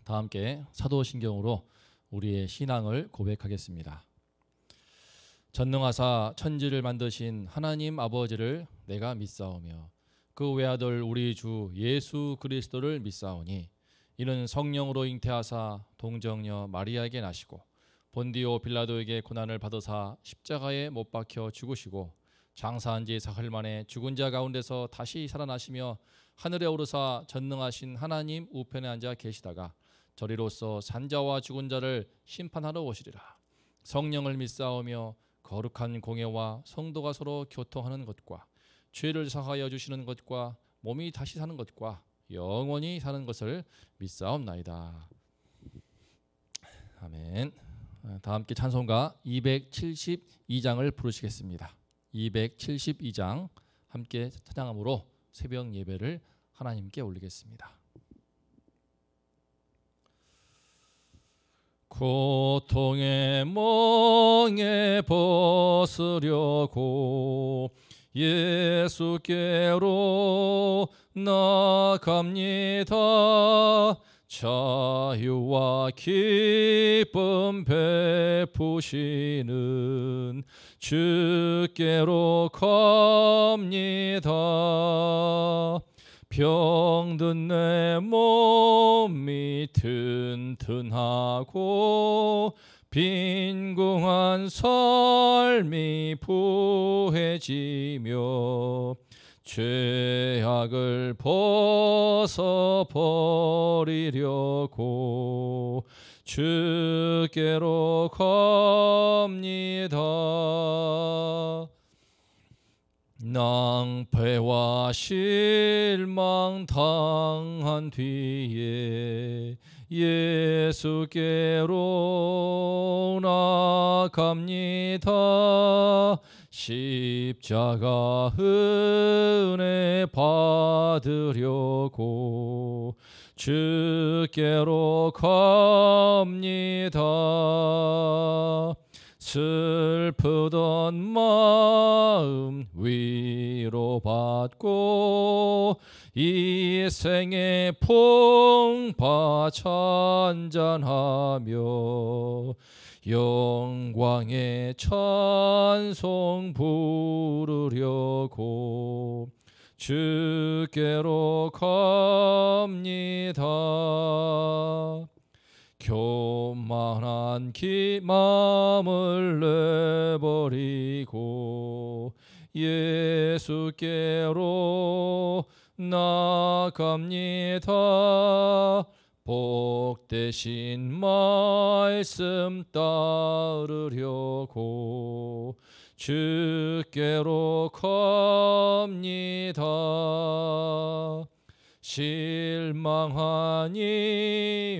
다 함께 사도신경으로 우리의 신앙을 고백하겠습니다. 전능하사 천지를 만드신 하나님 아버지를 내가 믿사오며 그 외아들 우리 주 예수 그리스도를 믿사오니 이는 성령으로 잉태하사 동정녀 마리아에게 나시고 본디오 빌라도에게 고난을 받으사 십자가에 못 박혀 죽으시고 장사한 지 사흘 만에 죽은 자 가운데서 다시 살아나시며 하늘에 오르사 전능하신 하나님 우편에 앉아 계시다가 저리로서 산자와 죽은 자를 심판하러 오시리라. 성령을 믿사오며 거룩한 공예와 성도가 서로 교통하는 것과 죄를 사하여 주시는 것과 몸이 다시 사는 것과 영원히 사는 것을 믿사옵나이다. 아멘. 다 함께 찬송가 272장을 부르시겠습니다. 272장 함께 찬양함으로 새벽 예배를 하나님께 올리겠습니다. 고통의 멍에 벗으려고 예수께로 나갑니다. 자유와 기쁨 베푸시는 주께로 갑니다. 병든 내 몸이 튼튼하고 빈궁한 삶이 부해지며 죄악을 벗어버리려고 주께로 갑니다. 낭패와 실망 당한 뒤에 예수께로 나갑니다. 십자가 은혜 받으려고 주께로 갑니다. 슬프던 마음 위로받고 이 생의 풍파 찬잔하며 영광의 찬송 부르려고 주께로 갑니다. 교만한 마음을 내버리고 예수께로 나갑니다. 복되신 말씀 따르려고 주께로 갑니다. 실망하니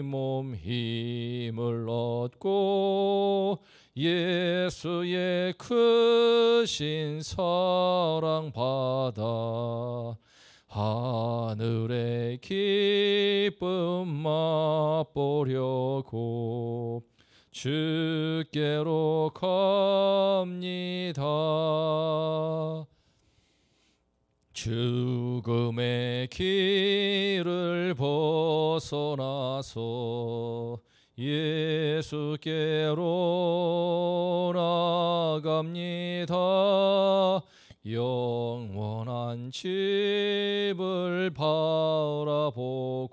몸 힘을 얻고 예수의 크신 사랑 받아 하늘의 기쁨 맛보려고 주께로 갑니다. 죽음의 길을 벗어나서 예수께로 나갑니다. 영원한 집을 바라보고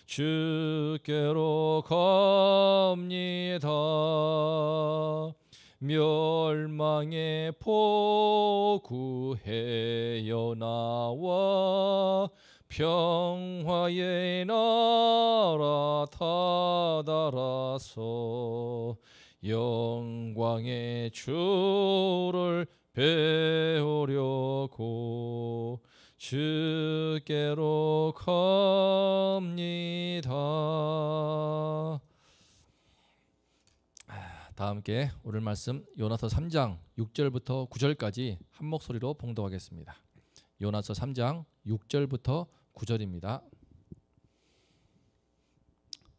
주께로 갑니다. 멸망의 폭 구해여 나와 평화의 나라 다다라서 영광의 주를 배우려고 주께로 갑니다. 다 함께 오늘 말씀 요나서 3장 6절부터 9절까지 한 목소리로 봉독하겠습니다. 요나서 3장 6절부터 9절입니다.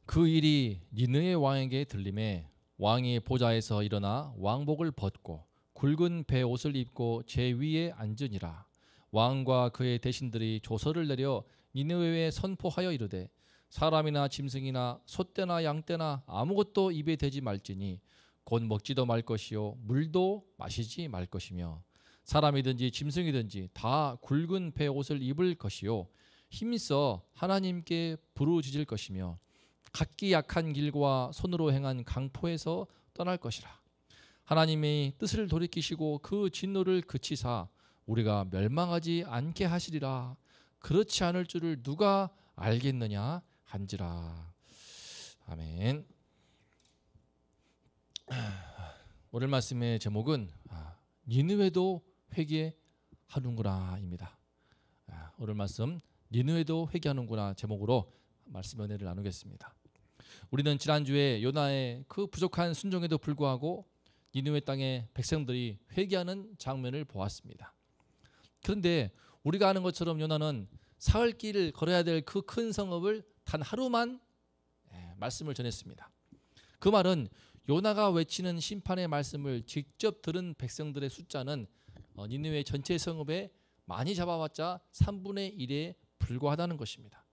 그 일이 니느웨 왕에게 들림에 왕이 보좌에서 일어나 왕복을 벗고 굵은 베옷을 입고 제 위에 앉으니라. 왕과 그의 대신들이 조서를 내려 니느웨에 선포하여 이르되 사람이나 짐승이나 소떼나 양떼나 아무것도 입에 대지 말지니 곧 먹지도 말 것이요 물도 마시지 말 것이며 사람이든지 짐승이든지 다 굵은 배 옷을 입을 것이요 힘써 하나님께 부르짖을 것이며 각기 약한 길과 손으로 행한 강포에서 떠날 것이라. 하나님의 뜻을 돌이키시고 그 진노를 그치사 우리가 멸망하지 않게 하시리라. 그렇지 않을 줄을 누가 알겠느냐 한지라. 아멘. 오늘 말씀의 제목은 니느웨도 회개하는구나입니다. 오늘 말씀 니느웨도 회개하는구나 제목으로 말씀 은혜를 나누겠습니다. 우리는 지난주에 요나의 그 부족한 순종에도 불구하고 니느웨 땅의 백성들이 회개하는 장면을 보았습니다. 그런데 우리가 아는 것처럼 요나는 사흘 길을 걸어야 될 그 큰 성읍을 단 하루만 말씀을 전했습니다. 그 말은 요나가 외치는 심판의 말씀을 직접 들은 백성들의 숫자는 니느웨 전체 성읍에 많이 잡아봤자 3분의 1에 불과하다는 것입니다.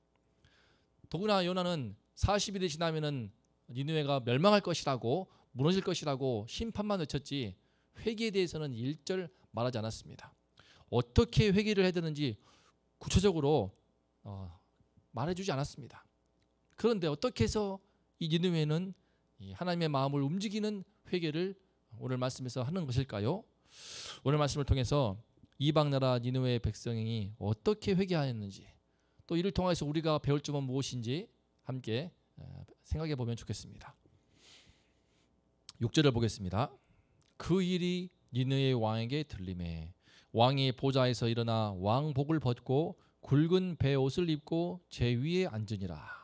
더구나 요나는 40일이 지나면은 니느웨가 멸망할 것이라고 무너질 것이라고 심판만 외쳤지 회개에 대해서는 일절 말하지 않았습니다. 어떻게 회개를 해야 되는지 구체적으로 말해주지 않았습니다. 그런데 어떻게 해서 이 니느웨는 하나님의 마음을 움직이는 회개를 오늘 말씀에서 하는 것일까요? 오늘 말씀을 통해서 이방나라 니느웨 백성이 어떻게 회개하였는지 또 이를 통해서 우리가 배울 점은 무엇인지 함께 생각해 보면 좋겠습니다. 6절을 보겠습니다. 그 일이 니느웨 왕에게 들리매 왕이 보좌에서 일어나 왕복을 벗고 굵은 베옷을 입고 제 위에 앉으니라.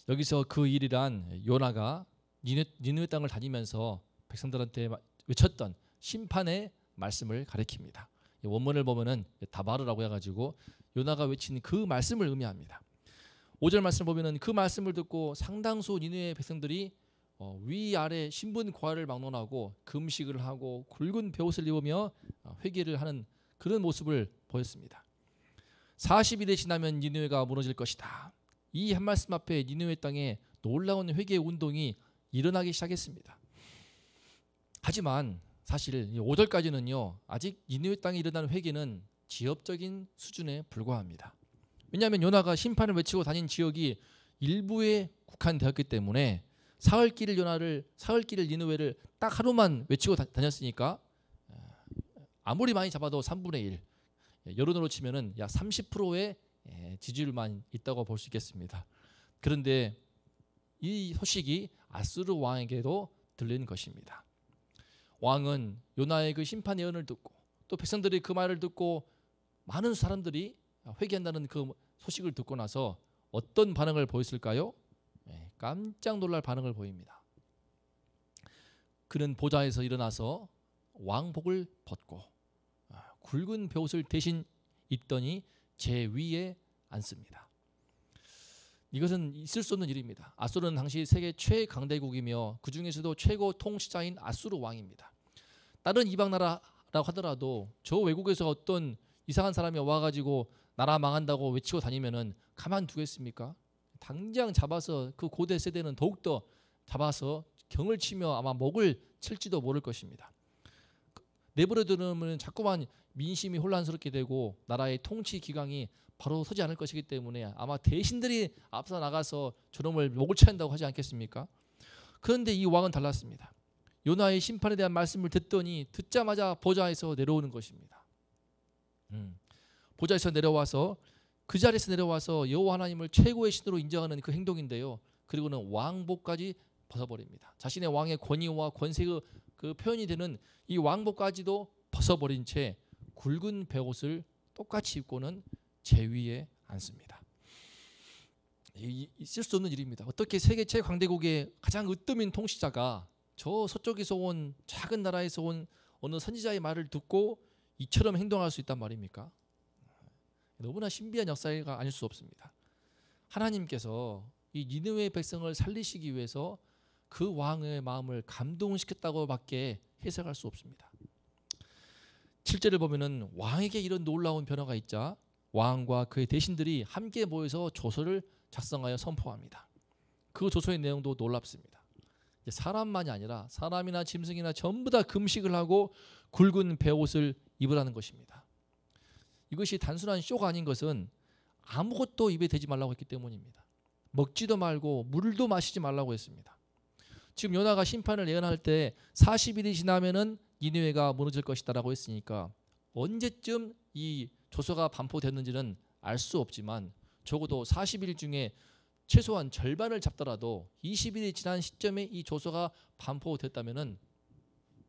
여기서 그 일이란 요나가 니느웨 땅을 다니면서 백성들한테 외쳤던 심판의 말씀을 가리킵니다. 원문을 보면은 다바르라고 해가지고 요나가 외친 그 말씀을 의미합니다. 5절 말씀을 보면은 그 말씀을 듣고 상당수 니느웨 백성들이 위아래 신분 고하를 막론하고 금식을 하고 굵은 베옷을 입으며 회개를 하는 그런 모습을 보였습니다. 40일이 지나면 니느웨가 무너질 것이다. 이 한 말씀 앞에 니느웨 땅에 놀라운 회개 운동이 일어나기 시작했습니다. 하지만 사실 5절까지는요 아직 니느웨 땅에 일어나는 회개는 지역적인 수준에 불과합니다. 왜냐하면 요나가 심판을 외치고 다닌 지역이 일부에 국한되었기 때문에 사흘 길을 니느웨를 딱 하루만 외치고 다녔으니까 아무리 많이 잡아도 3분의 1 여론으로 치면은 약 30%의 지지율만 있다고 볼 수 있겠습니다. 그런데 이 소식이 아수르 왕에게도 들린 것입니다. 왕은 요나의 그 심판 예언을 듣고 또 백성들이 그 말을 듣고 많은 사람들이 회개한다는 그 소식을 듣고 나서 어떤 반응을 보였을까요? 깜짝 놀랄 반응을 보입니다. 그는 보좌에서 일어나서 왕복을 벗고 굵은 베옷을 대신 입더니 제 위에 앉습니다. 이것은 있을 수 없는 일입니다. 아수르는 당시 세계 최강대국이며 그 중에서도 최고 통치자인 아수르 왕입니다. 다른 이방 나라라고 하더라도 저 외국에서 어떤 이상한 사람이 와가지고 나라 망한다고 외치고 다니면은 가만두겠습니까? 당장 잡아서 그 고대 세대는 더욱더 잡아서 경을 치며 아마 목을 칠지도 모를 것입니다. 내버려 두면 자꾸만 민심이 혼란스럽게 되고 나라의 통치 기강이 바로 서지 않을 것이기 때문에 아마 대신들이 앞서 나가서 저놈을 목을 쳐야 한다고 하지 않겠습니까? 그런데 이 왕은 달랐습니다. 요나의 심판에 대한 말씀을 듣자마자 보좌에서 내려오는 것입니다. 보좌에서 내려와서 그 자리에서 내려와서 여호와 하나님을 최고의 신으로 인정하는 그 행동인데요. 그리고는 왕복까지 벗어버립니다. 자신의 왕의 권위와 권세의 그 표현이 되는 이 왕복까지도 벗어버린 채 굵은 베옷을 똑같이 입고는 제 위에 앉습니다. 있을 수 없는 일입니다. 어떻게 세계 최강대국의 가장 으뜸인 통치자가 저 서쪽에서 온 작은 나라에서 온 어느 선지자의 말을 듣고 이처럼 행동할 수 있단 말입니까? 너무나 신비한 역사가 아닐 수 없습니다. 하나님께서 이 니느웨 백성을 살리시기 위해서 그 왕의 마음을 감동시켰다고밖에 해석할 수 없습니다. 7절을 보면은 왕에게 이런 놀라운 변화가 있자 왕과 그의 대신들이 함께 모여서 조서를 작성하여 선포합니다. 그 조서의 내용도 놀랍습니다. 사람만이 아니라 사람이나 짐승이나 전부 다 금식을 하고 굵은 베옷을 입으라는 것입니다. 이것이 단순한 쇼가 아닌 것은 아무것도 입에 대지 말라고 했기 때문입니다. 먹지도 말고 물도 마시지 말라고 했습니다. 지금 요나가 심판을 예언할 때 40일이 지나면은 니느웨가 무너질 것이다라고 했으니까 언제쯤 이 조서가 반포됐는지는 알 수 없지만 적어도 40일 중에 최소한 절반을 잡더라도 20일이 지난 시점에 이 조서가 반포됐다면은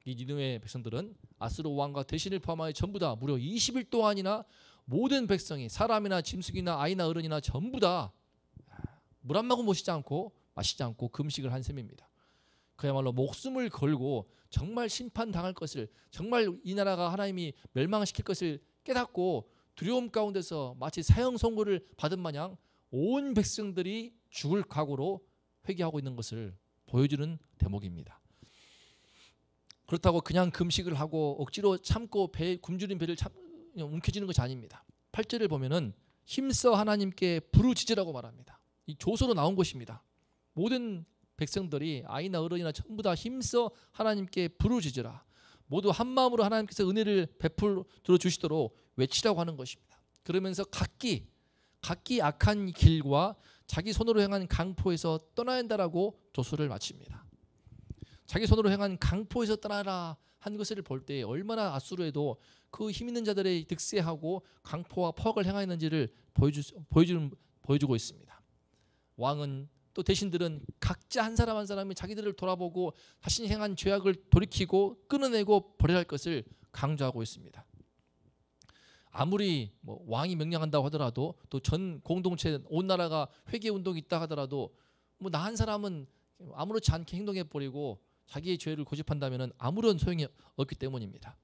이 니느웨 백성들은 아수르 왕과 대신을 포함하여 전부 다 무려 20일 동안이나 모든 백성이 사람이나 짐승이나 아이나 어른이나 전부 다 물 한 모금 마시지 않고 금식을 한 셈입니다. 그야말로 목숨을 걸고 정말 심판당할 것을, 정말 이 나라가 하나님이 멸망시킬 것을 깨닫고 두려움 가운데서 마치 사형 선고를 받은 마냥 온 백성들이 죽을 각오로 회개하고 있는 것을 보여주는 대목입니다. 그렇다고 그냥 금식을 하고 억지로 참고 굶주린 배를 움켜쥐는 것이 아닙니다. 8절을 보면은 힘써 하나님께 부르짖으라고 말합니다. 이 조서로 나온 것입니다. 모든 백성들이 아이나 어른이나 전부 다 힘써 하나님께 부르짖으라. 모두 한 마음으로 하나님께서 은혜를 베풀어 주시도록 외치라고 하는 것입니다. 그러면서 각기 악한 길과 자기 손으로 행한 강포에서 떠나야 한다라고 조서를 마칩니다. 자기 손으로 행한 강포에서 떠나라 한 것을 볼 때 얼마나 아수르에도 그 힘 있는 자들의 득세하고 강포와 포악을 행하였는지를 보여주고 있습니다. 왕은 또 대신들은 각자 한 사람 한 사람이 자기들을 돌아보고 자신이 행한 죄악을 돌이키고 끊어내고 버려야 할 것을 강조하고 있습니다. 아무리 왕이 명령한다고 하더라도 또 전 공동체 온 나라가 회개 운동이 있다 하더라도 나 한 사람은 아무렇지 않게 행동해 버리고 자기의 죄를 고집한다면 아무런 소용이 없기 때문입니다.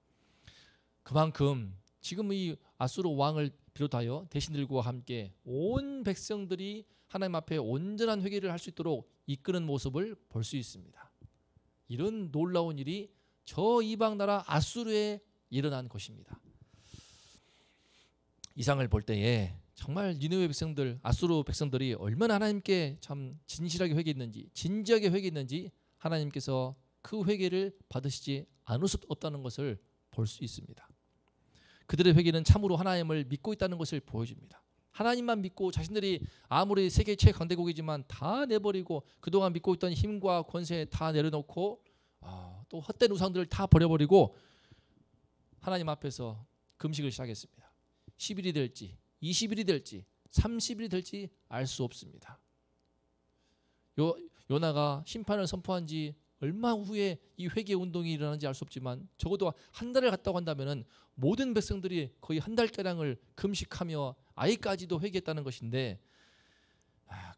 그만큼 지금 이 아수르 왕을 비롯하여 대신들과 함께 온 백성들이 하나님 앞에 온전한 회개를 할 수 있도록 이끄는 모습을 볼 수 있습니다. 이런 놀라운 일이 저 이방 나라 아수르에 일어난 것입니다. 이상을 볼 때에 정말 니느웨 백성들, 아수르 백성들이 얼마나 하나님께 참 진실하게 회개했는지, 진지하게 회개했는지 하나님께서 그 회개를 받으시지 않을 수 없다는 것을 볼 수 있습니다. 그들의 회개는 참으로 하나님을 믿고 있다는 것을 보여줍니다. 하나님만 믿고 자신들이 아무리 세계 최강대국이지만 다 내버리고 그동안 믿고 있던 힘과 권세 다 내려놓고 또 헛된 우상들을 다 버려버리고 하나님 앞에서 금식을 시작했습니다. 10일이 될지 20일이 될지 30일이 될지 알 수 없습니다. 요나가 심판을 선포한 지 얼마 후에 이 회개 운동이 일어나는지 알 수 없지만 적어도 한 달을 갔다고 한다면 모든 백성들이 거의 한 달가량을 금식하며 아이까지도 회개했다는 것인데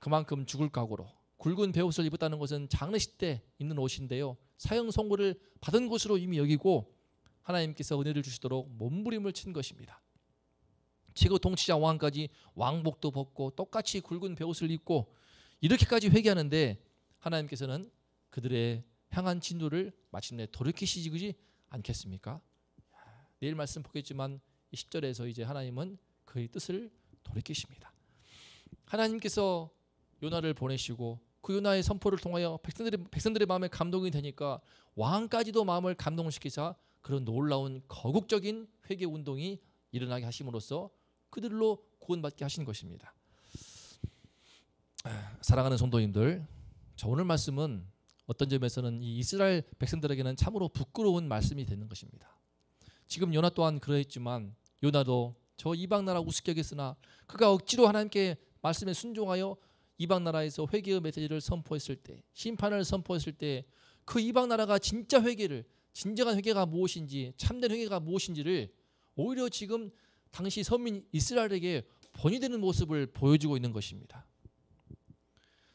그만큼 죽을 각오로 굵은 베옷을 입었다는 것은 장례식 때 입는 옷인데요. 사형 선고를 받은 것으로 이미 여기고 하나님께서 은혜를 주시도록 몸부림을 친 것입니다. 최고 통치자 왕까지 왕복도 벗고 똑같이 굵은 베옷을 입고 이렇게까지 회개하는데 하나님께서는 그들의 향한 진노를 마침내 돌이키시지 않겠습니까? 내일 말씀 보겠지만 10절에서 이제 하나님은 그의 뜻을 돌이키십니다. 하나님께서 요나를 보내시고 그 요나의 선포를 통하여 백성들의 마음에 감동이 되니까 왕까지도 마음을 감동시키사 그런 놀라운 거국적인 회개 운동이 일어나게 하심으로써 그들로 구원받게 하신 것입니다. 사랑하는 성도님들, 자, 오늘 말씀은 어떤 점에서는 이 이스라엘 백성들에게는 참으로 부끄러운 말씀이 되는 것입니다. 지금 요나 또한 그러했지만 요나도 저 이방 나라 우습게 여겼으나 그가 억지로 하나님께 말씀에 순종하여 이방 나라에서 회개의 메시지를 선포했을 때, 심판을 선포했을 때 그 이방 나라가 진짜 회개를, 진정한 회개가 무엇인지, 참된 회개가 무엇인지를 오히려 지금 당시 선민 이스라엘에게 번이되는 모습을 보여주고 있는 것입니다.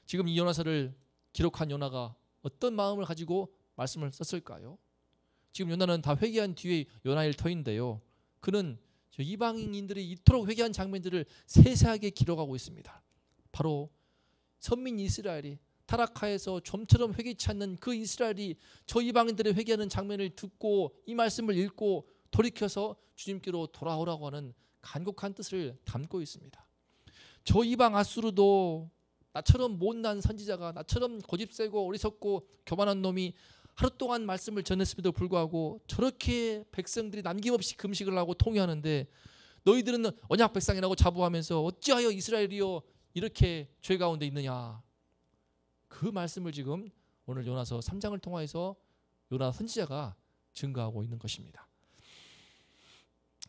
지금 이 요나서를 기록한 요나가 어떤 마음을 가지고 말씀을 썼을까요? 지금 요나는 다 회개한 뒤에 요나의 터인데요. 그는 이방인들이 이토록 회개한 장면들을 세세하게 기록하고 있습니다. 바로 선민 이스라엘이 타락하에서 좀처럼 회개치 않는 그 이스라엘이 저 이방인들의 회개하는 장면을 듣고 이 말씀을 읽고 돌이켜서 주님께로 돌아오라고 하는 간곡한 뜻을 담고 있습니다. 저 이방 아수르도 나처럼 못난 선지자가, 나처럼 고집세고 어리석고 교만한 놈이 하루 동안 말씀을 전했음에도 불구하고 저렇게 백성들이 남김없이 금식을 하고 통회하는데 너희들은 언약 백성이라고 자부하면서 어찌하여 이스라엘이여 이렇게 죄 가운데 있느냐. 그 말씀을 지금 오늘 요나서 3장을 통하여서 요나 선지자가 증거하고 있는 것입니다.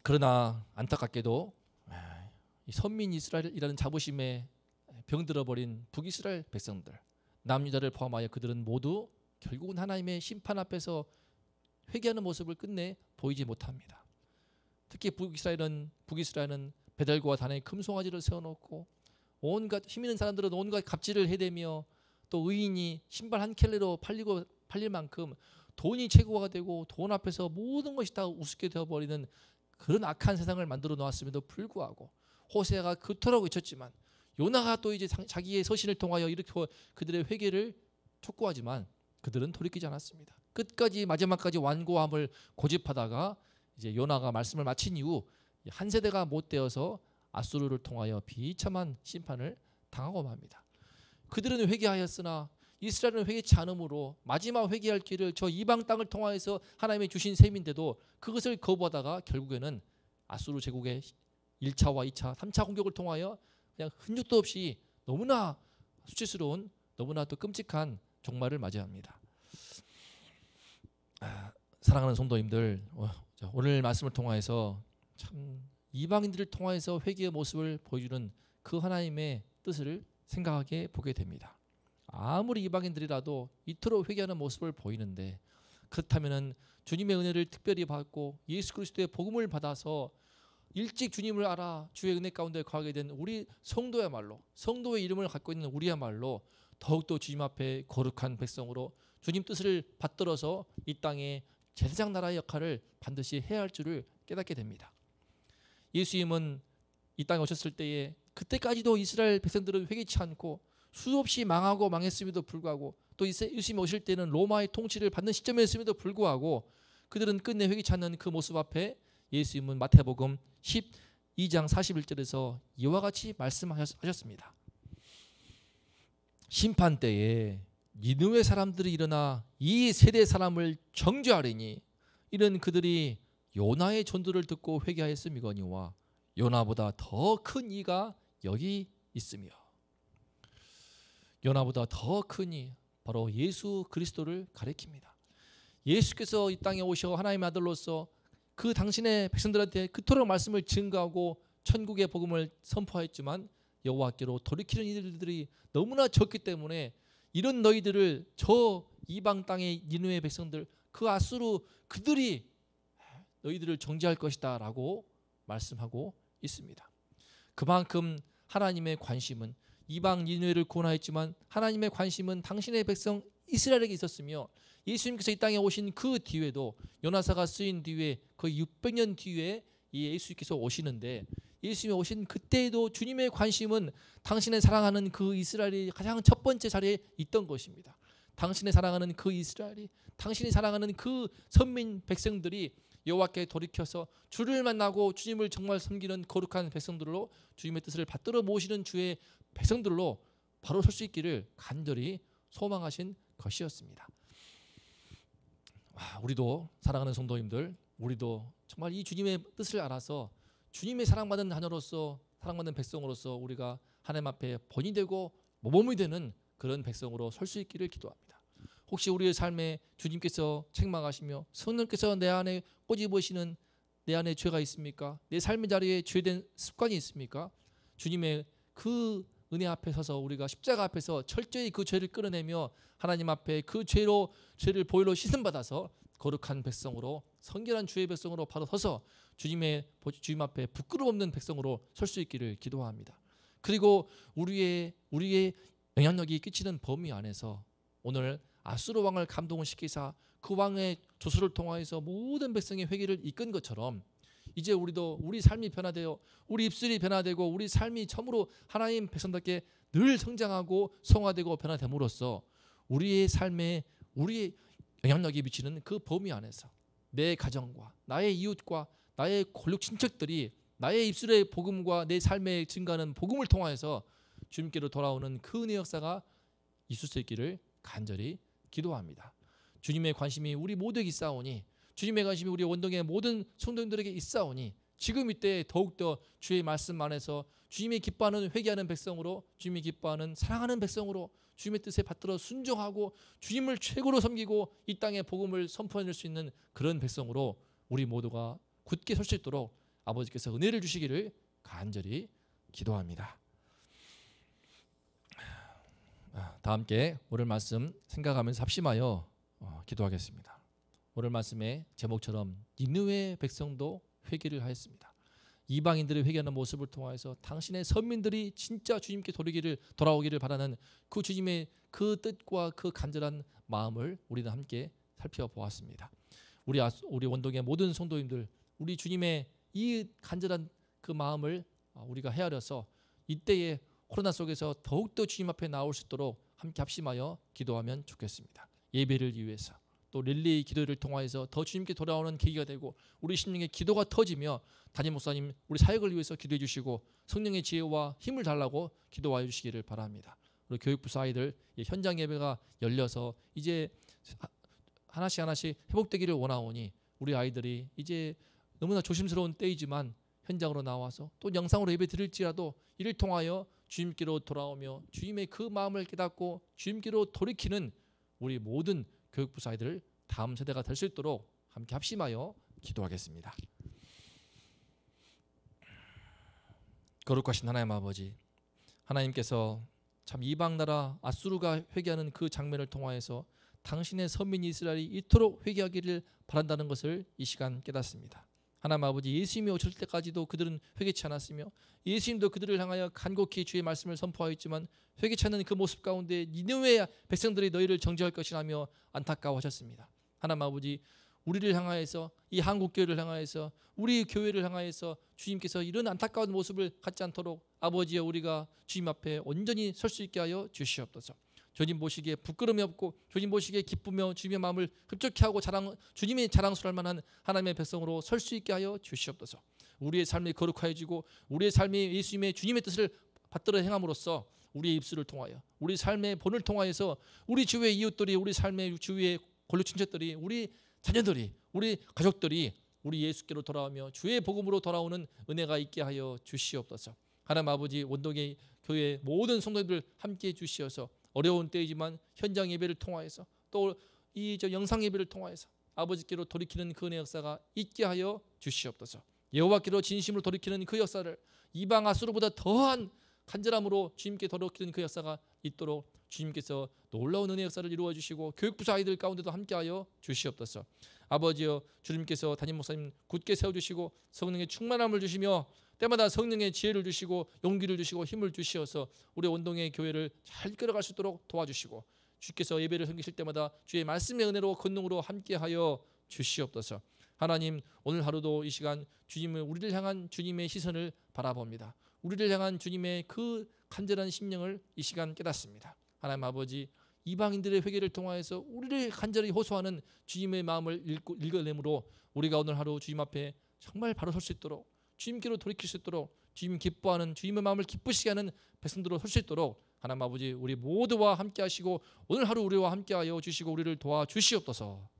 그러나 안타깝게도 이 선민 이스라엘이라는 자부심에 병들어버린 북이스라엘 백성들, 남유다를 포함하여 그들은 모두 결국은 하나님의 심판 앞에서 회개하는 모습을 끝내 보이지 못합니다. 특히 북이스라엘은 베델과 단에 금송아지를 세워놓고 온갖 힘 있는 사람들은 온갖 갑질을 해대며 또 의인이 신발 한 켤레로 팔릴 만큼 돈이 최고가 되고 돈 앞에서 모든 것이 다 우습게 되어버리는 그런 악한 세상을 만들어 놓았음에도 불구하고 호세아가 그토록 외쳤지만 요나가 또 이제 자기의 서신을 통하여 이렇게 그들의 회개를 촉구하지만 그들은 돌이키지 않았습니다. 끝까지 마지막까지 완고함을 고집하다가 이제 요나가 말씀을 마친 이후 한 세대가 못되어서 아수르를 통하여 비참한 심판을 당하고 맙니다. 그들은 회개하였으나 이스라엘은 회개치 않으므로 마지막 회개할 길을 저 이방 땅을 통하여서 하나님이 주신 셈인데도 그것을 거부하다가 결국에는 아수르 제국의 1차와 2차, 3차 공격을 통하여 그냥 흔적도 없이 너무나 수치스러운 너무나 또 끔찍한 종말을 맞이합니다. 사랑하는 성도님들, 오늘 말씀을 통하여서 참 이방인들을 통하여서 회개의 모습을 보여주는 그 하나님의 뜻을 생각하게 보게 됩니다. 아무리 이방인들이라도 이토록 회개하는 모습을 보이는데 그렇다면은 주님의 은혜를 특별히 받고 예수 그리스도의 복음을 받아서 일찍 주님을 알아 주의 은혜 가운데 거하게 된 우리 성도야말로, 성도의 이름을 갖고 있는 우리야말로 더욱더 주님 앞에 거룩한 백성으로 주님 뜻을 받들어서 이 땅에 제사장 나라의 역할을 반드시 해야 할 줄을 깨닫게 됩니다. 예수님은 이 땅에 오셨을 때에 그때까지도 이스라엘 백성들은 회개치 않고 수없이 망하고 망했음에도 불구하고 또 예수님이 오실 때는 로마의 통치를 받는 시점이었음에도 불구하고 그들은 끝내 회개치 않는 그 모습 앞에 예수님은 마태복음 12장 41절에서 이와 같이 말씀하셨습니다. 심판 때에 니느웨 사람들이 일어나 이 세대 사람을 정죄하리니 이는 그들이 요나의 전도를 듣고 회개하였음이거니와 요나보다 더 큰 이가 여기 있으며. 요나보다 더 큰 이, 바로 예수 그리스도를 가리킵니다. 예수께서 이 땅에 오셔 하나님의 아들로서 그 당신의 백성들한테 그토록 말씀을 증거하고 천국의 복음을 선포하였지만 여호와께로 돌이키는 이들이 너무나 적기 때문에 이런 너희들을 저 이방 땅의 니느웨 백성들 그 아수르 그들이 너희들을 정죄할 것이다 라고 말씀하고 있습니다. 그만큼 하나님의 관심은 이방 니느웨를 구원하였지만 하나님의 관심은 당신의 백성 이스라엘에게 있었으며 예수님께서 이 땅에 오신 그 뒤에도 요나서가 쓰인 뒤에 거의 600년 뒤에 이 예수님께서 오시는데 예수님이 오신 그때에도 주님의 관심은 당신의 사랑하는 그 이스라엘이 가장 첫 번째 자리에 있던 것입니다. 당신의 사랑하는 그 이스라엘이, 당신이 사랑하는 그 선민 백성들이 여호와께 돌이켜서 주를 만나고 주님을 정말 섬기는 거룩한 백성들로 주님의 뜻을 받들어 모시는 주의 백성들로 바로 설 수 있기를 간절히 소망하신 것이었습니다. 우리도 사랑하는 성도님들, 우리도 정말 이 주님의 뜻을 알아서 주님의 사랑받는 자녀로서, 사랑받는 백성으로서 우리가 하나님 앞에 본이 되고 모범이 되는 그런 백성으로 설 수 있기를 기도합니다. 혹시 우리의 삶에 주님께서 책망하시며 성령께서 내 안에 꼬집으시는 내 안에 죄가 있습니까? 내 삶의 자리에 죄된 습관이 있습니까? 주님의 그 은혜 앞에 서서 우리가 십자가 앞에서 철저히 그 죄를 끌어내며 하나님 앞에 그 죄를 보혈로 씻음받아서 거룩한 백성으로, 성결한 주의 백성으로 바로 서서 주님 앞에 부끄러움 없는 백성으로 설 수 있기를 기도합니다. 그리고 우리의 영향력이 끼치는 범위 안에서 오늘 아수르 왕을 감동을 시키사 그 왕의 조수를 통하여서 모든 백성의 회개를 이끈 것처럼 이제 우리도 우리 삶이 변화되어 우리 입술이 변화되고 우리 삶이 처음으로 하나님 백성답게 늘 성장하고 성화되고 변화됨으로써 우리의 삶에 우리의 영향력이 미치는 그 범위 안에서 내 가정과 나의 이웃과 나의 골육 친척들이 나의 입술의 복음과 내 삶에 증가하는 복음을 통하여서 주님께로 돌아오는 그 은혜 역사가 있을 수 있기를 간절히 기도합니다. 주님의 관심이 우리 모두에게 있사오니, 주님의 관심이 우리 원동의 모든 성도님들에게 있사오니, 지금 이때 더욱더 주의 말씀 안에서 주님이 기뻐하는 회개하는 백성으로, 주님이 기뻐하는 사랑하는 백성으로, 주님의 뜻에 받들어 순종하고 주님을 최고로 섬기고 이 땅에 복음을 선포해낼 수 있는 그런 백성으로 우리 모두가 굳게 설 수 있도록 아버지께서 은혜를 주시기를 간절히 기도합니다. 다 함께 오늘 말씀 생각하면서 합심하여 기도하겠습니다. 오늘 말씀의 제목처럼 니느웨 백성도 회개를 하였습니다. 이방인들의 회개하는 모습을 통하여서 당신의 선민들이 진짜 주님께 돌아오기를 바라는 그 주님의 그 뜻과 그 간절한 마음을 우리는 함께 살펴보았습니다. 우리 원동의 모든 성도님들, 우리 주님의 이 간절한 그 마음을 우리가 헤아려서 이때에 코로나 속에서 더욱더 주님 앞에 나올 수 있도록 함께 합심하여 기도하면 좋겠습니다. 예배를 위해서, 또 릴레이 기도를 통하여서 더 주님께 돌아오는 계기가 되고 우리 심령의 기도가 터지며 담임 목사님 우리 사역을 위해서 기도해 주시고 성령의 지혜와 힘을 달라고 기도하여 주시기를 바랍니다. 우리 교육부서 아이들 현장 예배가 열려서 이제 하나씩 회복되기를 원하오니 우리 아이들이 이제 너무나 조심스러운 때이지만 현장으로 나와서 또 영상으로 예배 드릴지라도 이를 통하여 주님께로 돌아오며 주님의 그 마음을 깨닫고 주님께로 돌이키는 우리 모든 교육부서 아이들 다음 세대가 될 수 있도록 함께 합심하여 기도하겠습니다. 거룩하신 하나님 아버지, 하나님께서 참 이방 나라 아수르가 회개하는 그 장면을 통하여서 당신의 선민 이스라엘이 이토록 회개하기를 바란다는 것을 이 시간 깨닫습니다. 하나님 아버지, 예수님이 오실 때까지도 그들은 회개치 않았으며 예수님도 그들을 향하여 간곡히 주의 말씀을 선포하였지만 회개치 않는 그 모습 가운데 니느웨 백성들이 너희를 정죄할 것이라며 안타까워하셨습니다. 하나님 아버지, 우리를 향하여서, 이 한국교회를 향하여서, 우리 교회를 향하여서 주님께서 이런 안타까운 모습을 갖지 않도록 아버지여 우리가 주님 앞에 온전히 설 수 있게 하여 주시옵소서. 주님 보시기에 부끄러움이 없고 주님 보시기에 기쁘며 주님의 마음을 흡족해 하고 주님의 자랑스러울 만한 하나님의 백성으로 설 수 있게 하여 주시옵소서. 우리의 삶이 거룩하여지고 우리의 삶이 예수님의 주님의 뜻을 받들어 행함으로써 우리의 입술을 통하여 우리 삶의 본을 통하여서 우리 주위의 이웃들이, 우리 삶의 주위의 권력 친척들이, 우리 자녀들이, 우리 가족들이 우리 예수께로 돌아오며 주의 복음으로 돌아오는 은혜가 있게 하여 주시옵소서. 하나님 아버지, 원동의 교회 모든 성도들 함께해 주시어서 어려운 때이지만 현장 예배를 통하여서 또 이 영상 예배를 통하여서 아버지께로 돌이키는 그 은혜 역사가 있게 하여 주시옵소서. 여호와께로 진심으로 돌이키는 그 역사를 이방 아수르보다 더한 간절함으로 주님께 돌이키는 그 역사가 있도록 주님께서 놀라운 은혜 역사를 이루어 주시고 교육부서 아이들 가운데도 함께하여 주시옵소서. 아버지여, 주님께서 담임 목사님 굳게 세워주시고 성령의 충만함을 주시며 때마다 성령의 지혜를 주시고 용기를 주시고 힘을 주시어서 우리 원동의 교회를 잘 끌어갈 수 있도록 도와주시고 주께서 예배를 섬기실 때마다 주의 말씀의 은혜로 권능으로 함께하여 주시옵소서. 하나님, 오늘 하루도 이 시간 주님을, 우리를 향한 주님의 시선을 바라봅니다. 우리를 향한 주님의 그 간절한 심령을 이 시간 깨닫습니다. 하나님 아버지, 이방인들의 회개를 통하여서 우리를 간절히 호소하는 주님의 마음을 읽어내므로 우리가 오늘 하루 주님 앞에 정말 바로 설 수 있도록, 주님께로 돌이킬 수 있도록, 주님 기뻐하는, 주님의 마음을 기쁘시게 하는 백성들로 설 수 있도록 하나님 아버지, 우리 모두와 함께 하시고 오늘 하루 우리와 함께 하여 주시고 우리를 도와주시옵소서.